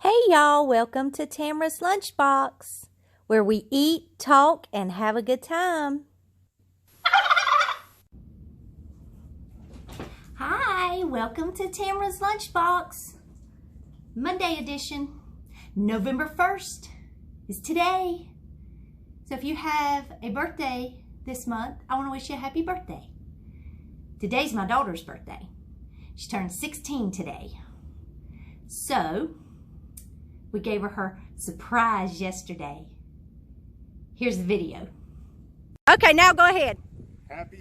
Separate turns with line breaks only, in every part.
Hey y'all, welcome to Tamara's Lunchbox, where we eat, talk, and have a good time. Hi, welcome to Tamara's Lunchbox, Monday edition. November 1st is today. So if you have a birthday this month, I want to wish you a happy birthday. Today's my daughter's birthday. She turned 16 today. So we gave her surprise yesterday. Here's the video. Okay, now go ahead.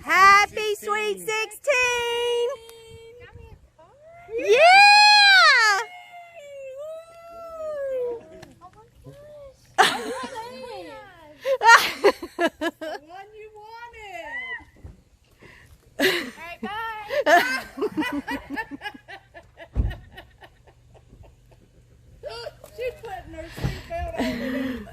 Happy Sweet 16! Yeah!
The one you wanted. Alright, bye. She's putting her seatbelt on and everything.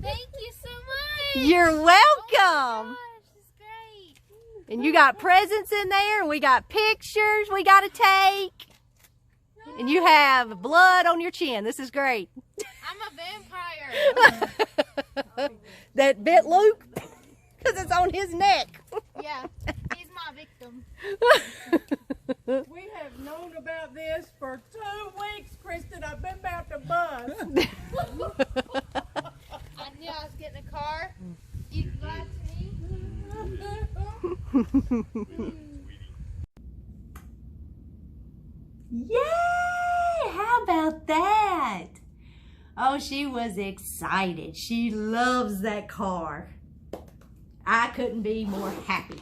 Thank you so much.
You're welcome.
Oh my gosh, this is great.
And you got presents in there, and we got pictures we got to take. And you have blood on your chin. This is great.
I'm a vampire.
That bit Luke, because it's on his neck.
Yeah, he's my victim.
We have known about this for 2 weeks, Kristin. I've been about to bust.
I knew I was getting a car. You lied to me.
Yay! How about that? Oh, she was excited. She loves that car. I couldn't be more happy.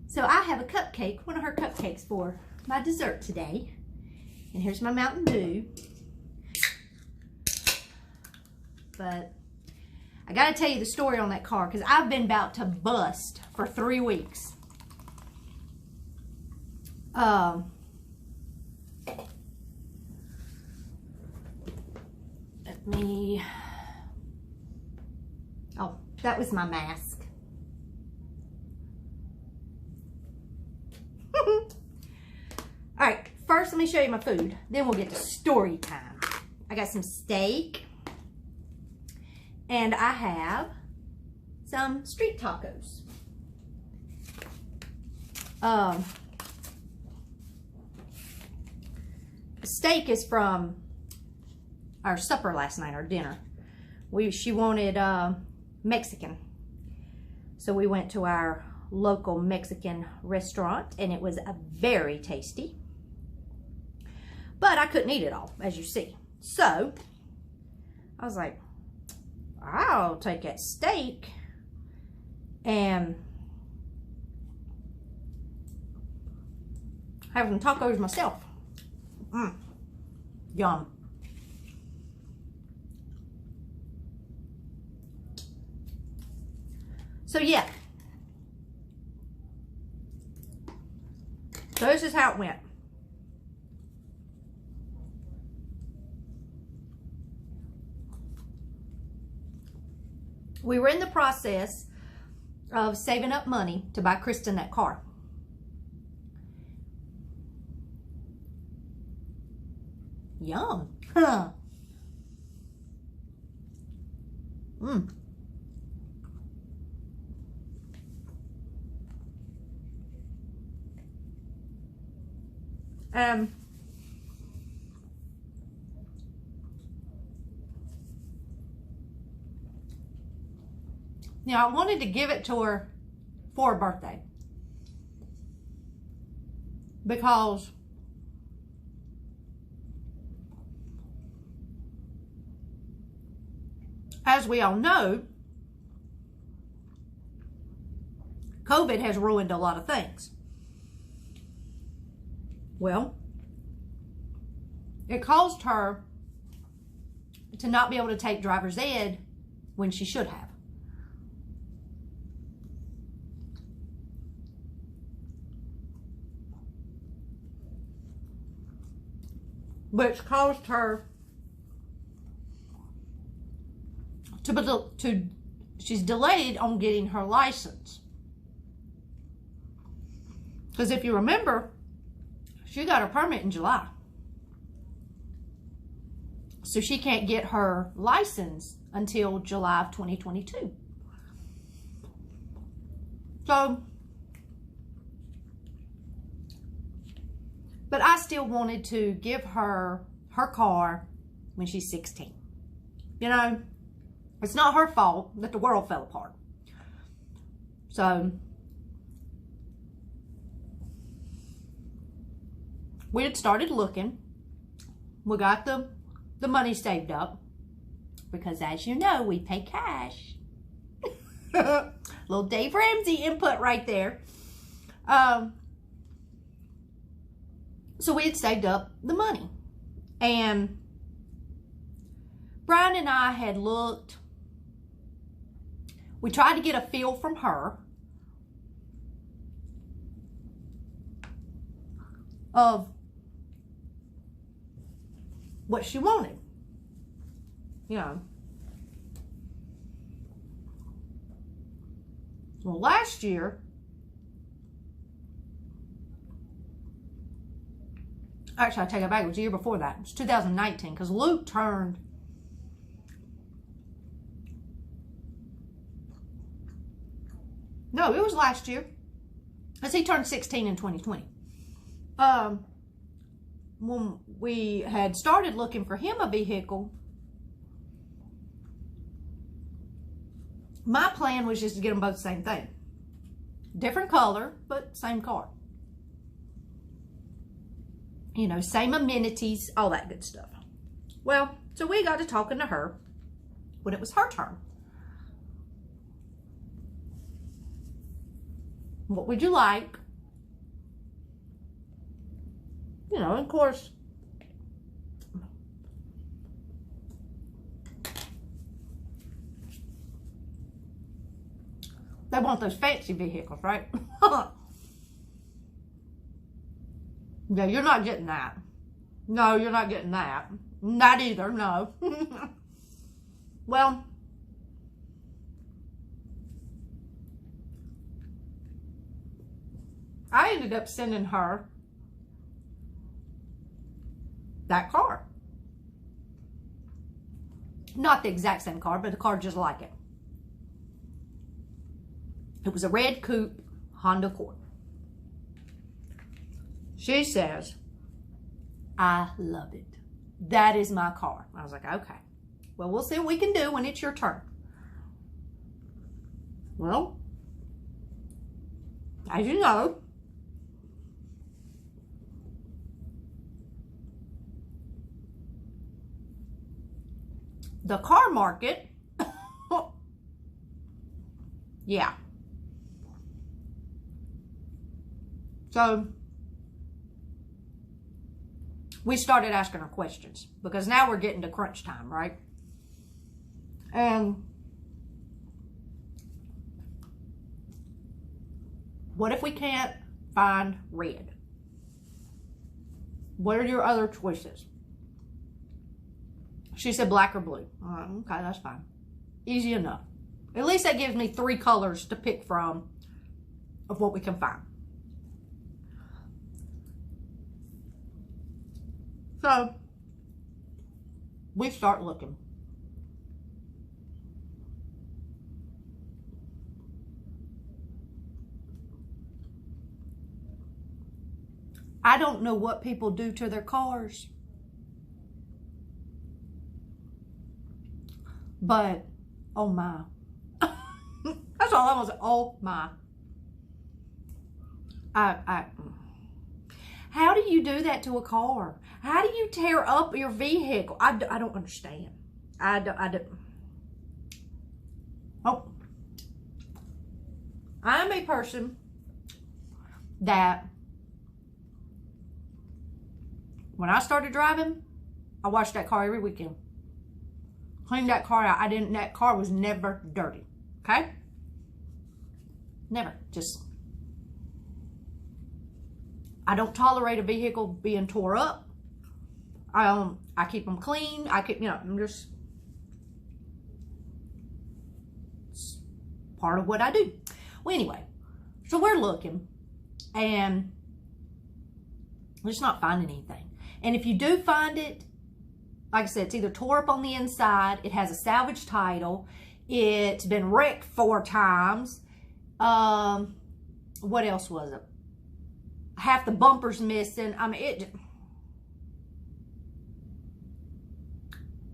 So I have a cupcake, one of her cupcakes for my dessert today. And here's my Mountain Dew. But I gotta tell you the story on that car because I've been about to bust for 3 weeks. Let me, oh, that was my mask. All right, first let me show you my food. Then we'll get to story time. I got some steak. And I have some street tacos. Steak is from our supper last night, our dinner. She wanted Mexican. So we went to our local Mexican restaurant and it was very tasty. But I couldn't eat it all, as you see. So I was like, I'll take that steak and have some tacos myself. Yum. So yeah. So this is how it went. We were in the process of saving up money to buy Kristin that car. Yum. Huh. Now, I wanted to give it to her for her birthday because as we all know, COVID has ruined a lot of things. Well, it caused her to not be able to take driver's ed when she should have. Which caused her she's delayed on getting her license. Because if you remember, She got her permit in July. So she can't get her license until July of 2022. So, but I still wanted to give her her car when she's 16. You know, it's not her fault that the world fell apart. So, we had started looking. We got the money saved up because, as you know, we pay cash. Little Dave Ramsey input right there. So we had saved up the money. And Brian and I had looked. We tried to get a feel from her of what she wanted. You know. Well, last year, actually, I take it back. It was the year before that. It was 2019 because Luke turned. No, it was last year because he turned 16 in 2020. When we had started looking for him a vehicle, my plan was just to get them both the same thing. Different color, but same car. You know, same amenities, all that good stuff. Well, so we got to talking to her when it was her turn. What would you like? You know, of course, they want those fancy vehicles, right? Yeah, you're not getting that. No, you're not getting that. Not either, no. Well, I ended up sending her that car. Not the exact same car, but a car just like it. It was a red coupe Honda Accord. She says, I love it. That is my car. I was like, okay. Well, we'll see what we can do when it's your turn. Well, as you know, the car market, yeah. So, we started asking her questions because now we're getting to crunch time, right? And what if we can't find red? What are your other choices? She said black or blue. Okay, that's fine. Easy enough. At least that gives me 3 colors to pick from of what we can find. So, we start looking. I don't know what people do to their cars, but oh my. That's all I was. Oh my. How do you do that to a car? How do you tear up your vehicle? I don't understand. I don't. Oh. I'm a person that when I started driving, I washed that car every weekend. Cleaned that car out. That car was never dirty. Okay? Never. Just, I don't tolerate a vehicle being tore up. I keep them clean. I'm just, it's part of what I do. Well, anyway, so we're looking, and I'm just not finding anything. And if you do find it, like I said, it's either tore up on the inside, it has a salvage title, it's been wrecked 4 times. What else was it? Half the bumper's missing. I mean,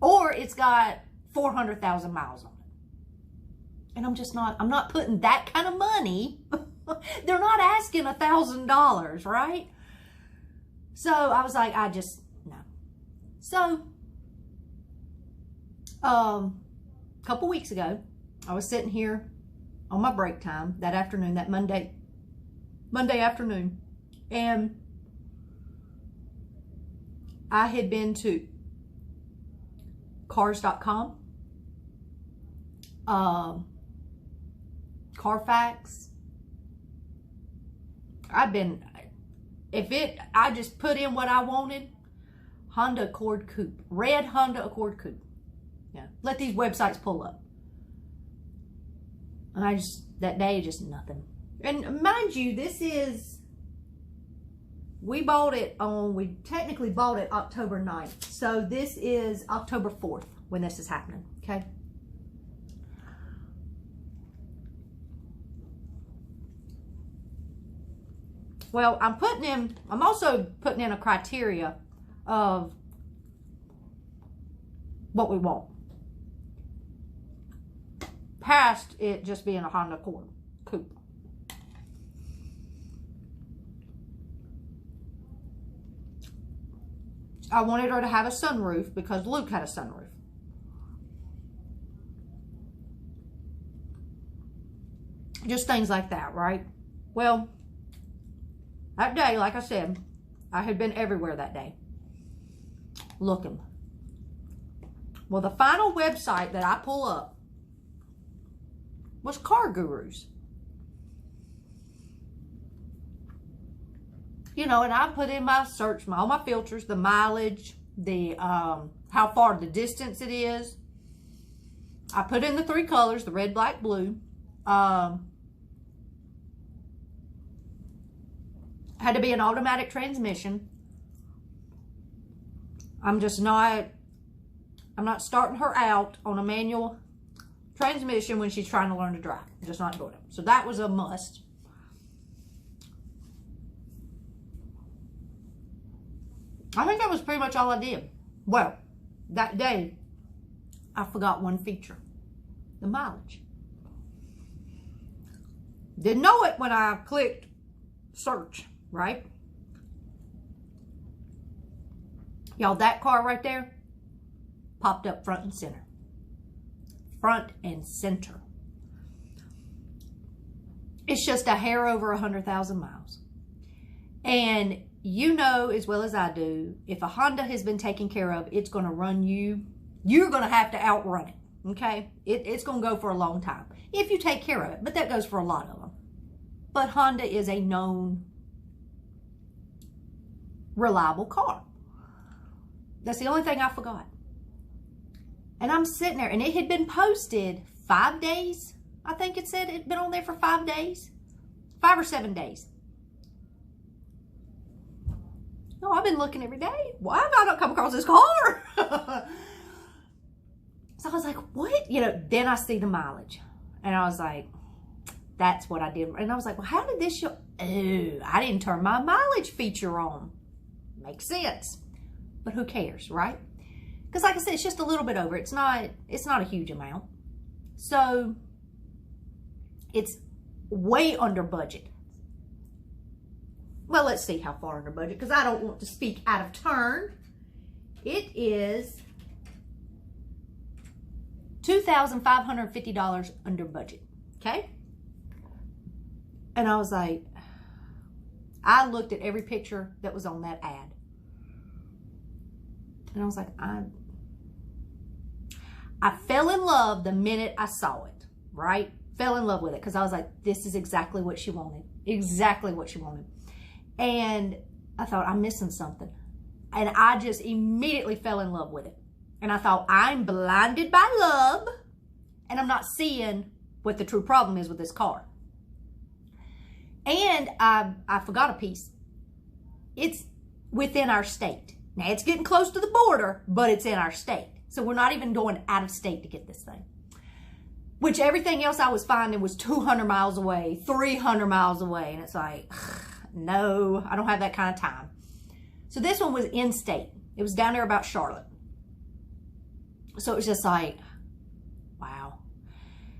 or it's got 400,000 miles on it. And I'm not putting that kind of money. They're not asking $1,000, right? So I was like, no. So, a couple weeks ago, I was sitting here on my break time that afternoon, that Monday afternoon, and I had been to cars.com, Carfax. I just put in what I wanted, Honda Accord Coupe, red Honda Accord Coupe. Yeah, let these websites pull up. And that day, just nothing. And mind you, we technically bought it October 9th. So this is October 4th when this is happening, okay? Well, I'm also putting in a criteria of what we want. Past it just being a Honda Accord Coupe. I wanted her to have a sunroof because Luke had a sunroof. Just things like that, right? Well, that day, like I said, I had been everywhere that day looking. Well, the final website that I pull up was Car Gurus. You know, and I put in my search, all my filters, the mileage, the how far the distance it is. I put in the 3 colors, the red, black, blue. Had to be an automatic transmission. I'm not starting her out on a manual transmission when she's trying to learn to drive. I'm just not doing it. So that was a must. I think that was pretty much all I did. Well, that day, I forgot one feature. The mileage. Didn't know it when I clicked search, right? Y'all, that car right there popped up front and center. Front and center. It's just a hair over 100,000 miles. And you know as well as I do, if a Honda has been taken care of, it's going to run you. You're going to have to outrun it, okay? It's going to go for a long time if you take care of it, but that goes for a lot of them. But Honda is a known, reliable car. That's the only thing I forgot. And I'm sitting there, and it had been posted 5 days. I think it said it'd been on there for 5 days. 5 or 7 days. No, I've been looking every day. Why have I not come across this car? So I was like, what? You know, then I see the mileage. And I was like, that's what I did. And I was like, well, how did this show? Oh, I didn't turn my mileage feature on. Makes sense. But who cares, right? Because like I said, it's just a little bit over. It's not a huge amount. So it's way under budget. Well, let's see how far under budget, because I don't want to speak out of turn. It is $2,550 under budget, okay? And I was like, I looked at every picture that was on that ad. And I was like, I fell in love the minute I saw it, right? Fell in love with it, because I was like, this is exactly what she wanted. Exactly what she wanted. And I thought, I'm missing something. And I just immediately fell in love with it. And I thought, I'm blinded by love, and I'm not seeing what the true problem is with this car. And I forgot a piece. It's within our state. Now, it's getting close to the border, but it's in our state. So we're not even going out of state to get this thing. Which everything else I was finding was 200 miles away, 300 miles away. And it's like, no, I don't have that kind of time. So this one was in state. It was down there about Charlotte. So it was just like, wow.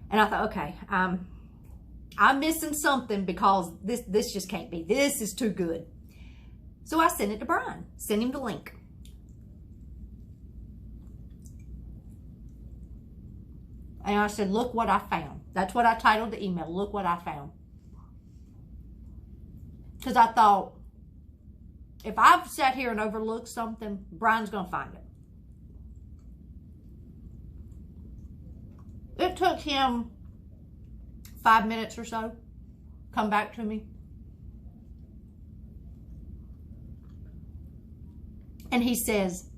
And I thought, okay, I'm missing something because this just can't be. This is too good. So I sent it to Brian, sent him the link. And I said, look what I found. That's what I titled the email, look what I found. Because I thought, if I've sat here and overlooked something, Brian's going to find it. It took him 5 minutes or so, come back to me. And he says,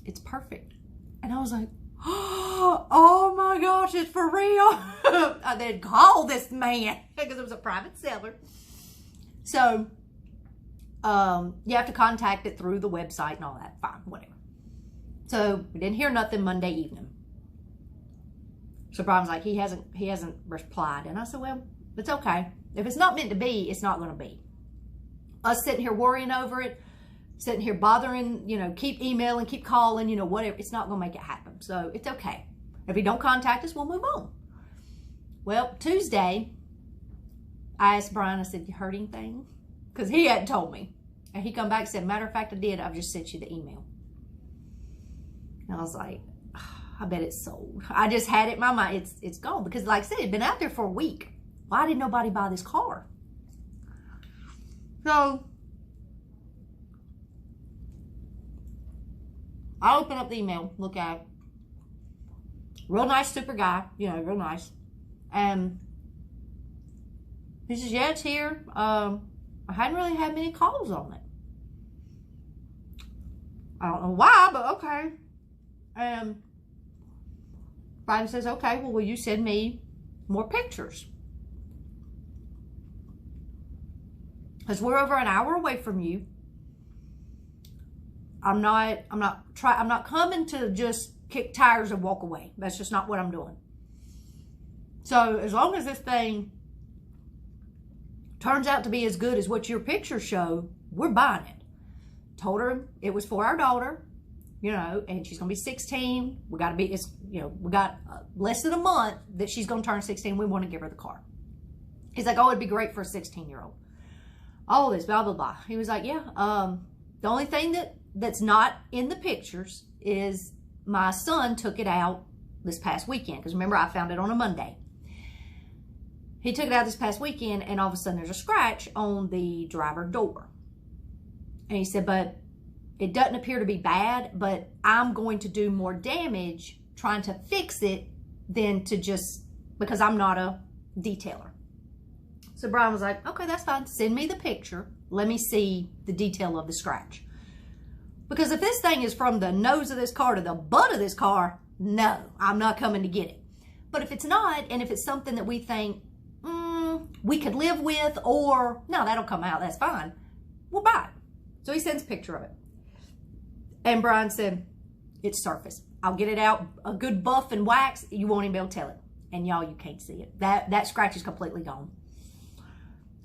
it's perfect. And I was like, oh my gosh, it's for real. I then called this man because it was a private seller. So, you have to contact it through the website and all that. Fine, whatever. So, we didn't hear nothing Monday evening. So, Brian's like, he hasn't replied. And I said, well, it's okay. If it's not meant to be, it's not going to be. Us sitting here worrying over it, sitting here bothering, keep emailing, keep calling, whatever. It's not going to make it happen. So, it's okay. If he don't contact us, we'll move on. Well, Tuesday, I asked Brian, I said, you heard anything? Because he hadn't told me. And he come back and said, matter of fact, I did. I've just sent you the email. And I was like, I bet it's sold. I just had it in my mind. It's gone. Because like I said, it'd been out there for a week. Why didn't nobody buy this car? So, I open up the email, look at it. Real nice, super guy. Real nice. And he says, yeah, it's here. I hadn't really had many calls on it. I don't know why, but okay. And Brian says, okay, well, will you send me more pictures? Because we're over an hour away from you. I'm not coming to just kick tires and walk away. That's just not what I'm doing. So as long as this thing turns out to be as good as what your pictures show, we're buying it. Told her it was for our daughter, and she's gonna be 16. We got less than a month that she's gonna turn 16. We want to give her the car. He's like, oh, it'd be great for a 16-year-old. All this, blah, blah, blah. He was like, yeah, the only thing that's not in the pictures is my son took it out this past weekend. Because remember, I found it on a Monday. He took it out this past weekend, and all of a sudden there's a scratch on the driver door. And he said, but it doesn't appear to be bad, but I'm going to do more damage trying to fix it than to just, because I'm not a detailer. So Brian was like, okay, that's fine. Send me the picture. Let me see the detail of the scratch. Because if this thing is from the nose of this car to the butt of this car, no, I'm not coming to get it. But if it's not, and if it's something that we think we could live with, or no, that'll come out, that's fine, we'll buy it. So he sends a picture of it. And Brian said, it's surface. I'll get it out, a good buff and wax, you won't even be able to tell it. And y'all, you can't see it. That scratch is completely gone.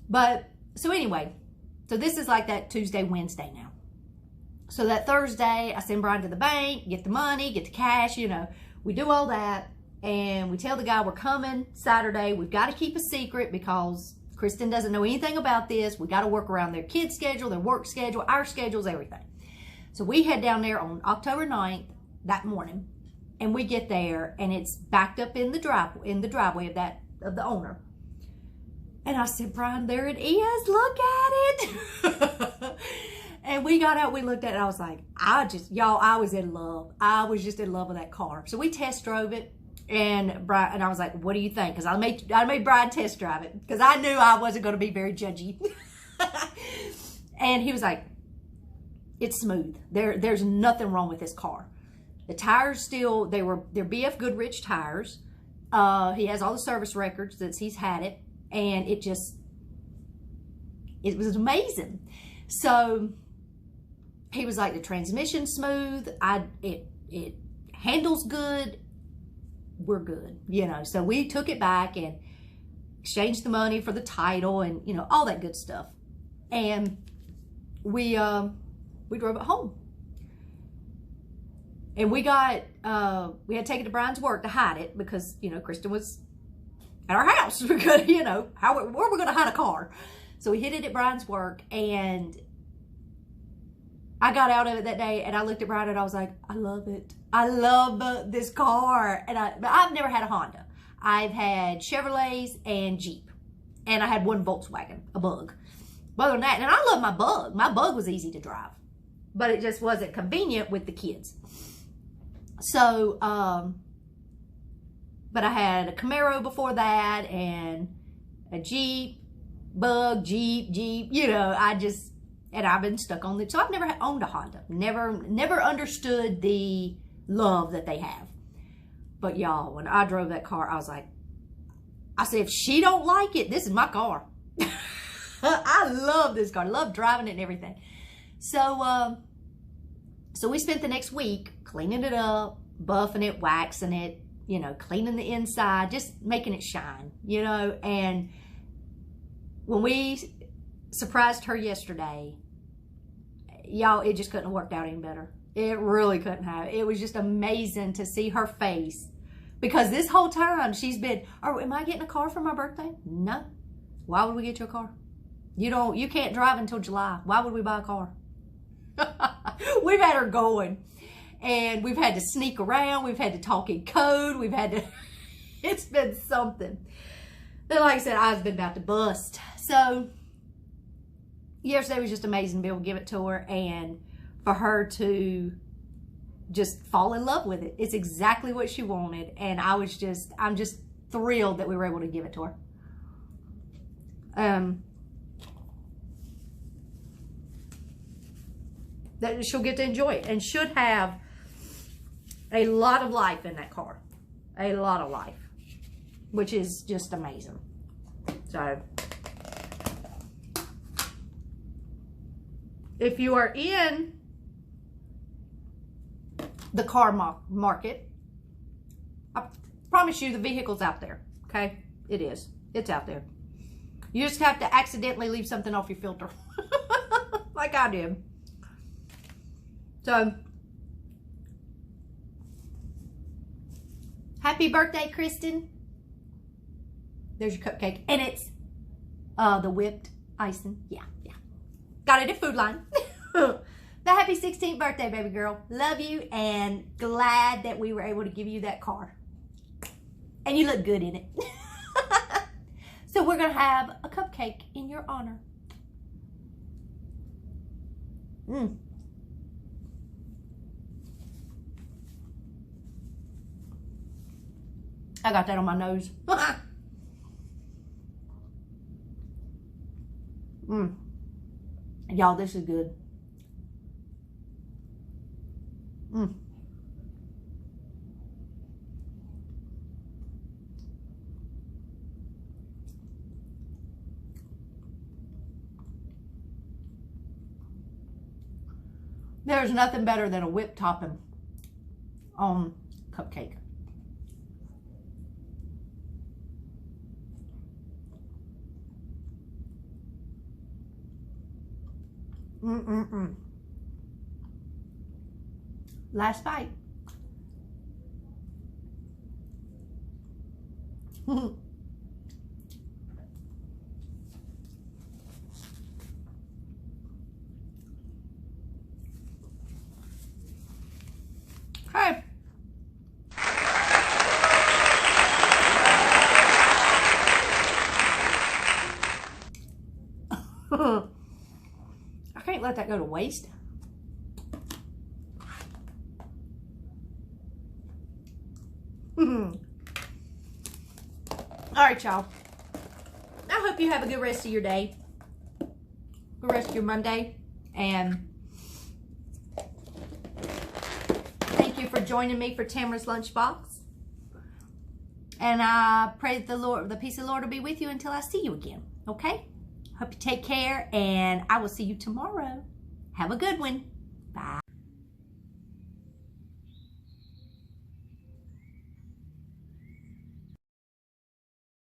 But, so anyway, so this is like that Tuesday, Wednesday now. So that Thursday, I send Brian to the bank, get the money, get the cash, we do all that. And we tell the guy we're coming Saturday. We've got to keep a secret because Kristin doesn't know anything about this. We got to work around their kids' schedule, their work schedule, our schedules, everything. So we head down there on October 9th that morning, and we get there, and it's backed up in the driveway of the owner. And I said, Brian, there it is. Look at it. And we got out, we looked at it, and I was like, I was in love. I was just in love with that car. So we test drove it. And I was like, what do you think? Because I made Brian test drive it because I knew I wasn't going to be very judgy. And he was like, it's smooth. There's nothing wrong with this car. The tires still, they're BF Goodrich tires. He has all the service records that he's had it. And it was amazing. So He was like, the transmission smooth. It handles good. We're good, you know. So we took it back and exchanged the money for the title and, you know, all that good stuff. And we drove it home. And we had to take it to Brian's work to hide it because, you know, Kristin was at our house because, you know, where are we going to hide a car? So we hid it at Brian's work, and I got out of it that day, and I looked at Brian and I was like, I love it. I love this car. And I've never had a Honda. I've had Chevrolets and Jeep, and I had one Volkswagen, a Bug. But other than that, and I love my Bug. My Bug was easy to drive, but it just wasn't convenient with the kids. So, but I had a Camaro before that, and a Jeep, Bug, Jeep, you know, and I've been stuck on it. So I've never owned a Honda. Never understood the love that they have. But y'all, when I drove that car, I was like, I said, if she don't like it, this is my car. I love this car. I love driving it and everything. So, so we spent the next week cleaning it up, buffing it, waxing it, you know, cleaning the inside, just making it shine, you know. And when we surprised her yesterday, y'all, it just couldn't have worked out any better. It really couldn't have. It was just amazing to see her face, because this whole time she's been, oh, am I getting a car for my birthday? No. Why would we get you a car? You can't drive until July. Why would we buy a car? We've had her going, and we've had to sneak around. We've had to talk in code. We've had to, it's been something. But like I said, I've been about to bust. So yesterday was just amazing to be able to give it to her and for her to just fall in love with it. It's exactly what she wanted. And I'm just thrilled that we were able to give it to her. That she'll get to enjoy it and should have a lot of life in that car. A lot of life, which is just amazing. So if you are in the car market, I promise you the vehicle's out there, okay? It is. It's out there. You just have to accidentally leave something off your filter. Like I did. So, happy birthday, Kristin. There's your cupcake. And it's the whipped icing. Yeah. Got it at Food Line. But happy 16th birthday, baby girl. Love you and glad that we were able to give you that car. And you look good in it. So we're going to have a cupcake in your honor. I got that on my nose. Y'all, this is good. There's nothing better than a whipped topping on cupcake. Last bite. Okay. I can't let that go to waste. All right, y'all. I hope you have a good rest of your day. Good rest of your Monday. And thank you for joining me for Tamara's Lunchbox. And I pray that the peace of the Lord will be with you until I see you again. Okay? Hope you take care, and I will see you tomorrow. Have a good one. Bye.